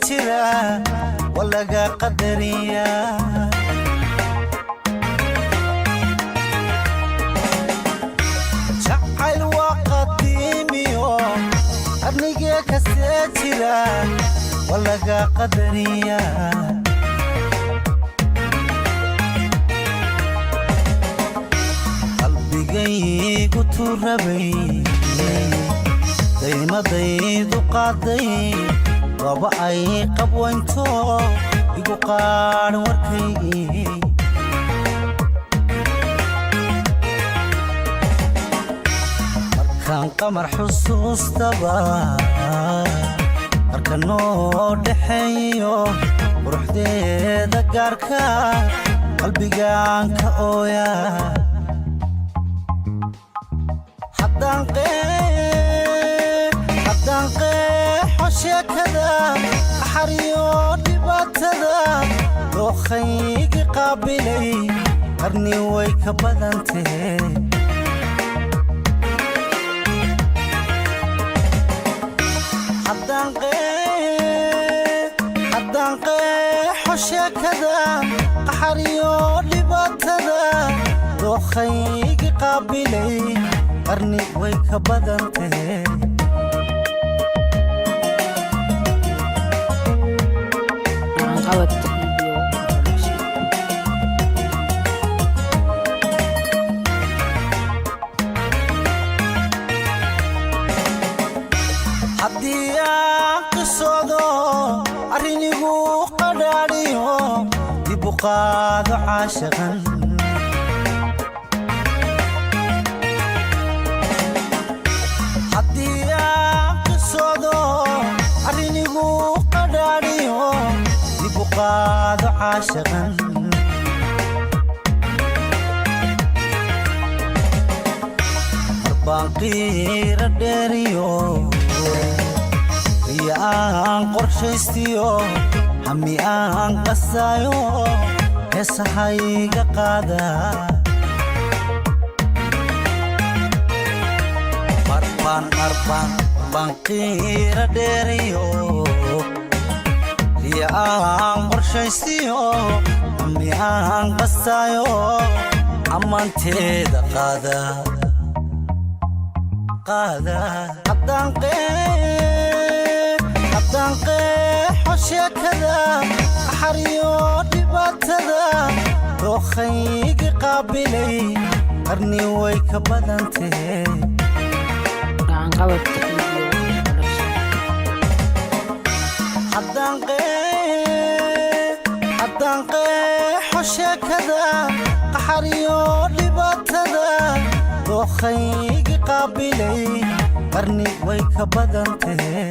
jira walaga qadariya jacayl waa qadiimiyo qarnigee kasee jira walaga qadariya qalbigaygu turabay daymadaydu qaaday raba ay qabwaynto igu qaadhan warkaygii markaan qamar xusuustaba marka noo dhexeeyo quruxdeeda gaarka qalbigaan ka ooyaa haddaan qeexo sheekada qaxariyo dhibaatada dookhaygi qaabilay qarni way ka badantee haddaan qeexo sheekada qaxariyo dhibaatada dookhaygi qaabilay qarni way ka badantee haddii aan qisoodo arrinigu qadhaadhiyo dib u qaado caashaqan haddii aan qisoodo arrinigu qadhaadhiyo dib u qaado caashaqan marbaan qiira dheeriyo riya aan qorshaystiyo hami aan qasaayo heesahayga qaada marbaan qiira dheeriyo riya aan qorshaystiyo hami aan qasaayo ammaanteeda qaada haddaan qeexo sheekada qaxariyo dhibaatada dookhaygi qaabilay qarni way ka badantee haddaan qeexo sheekada qaxariyo dhibaatada dookhaygi qaabilay qarni way ka badantee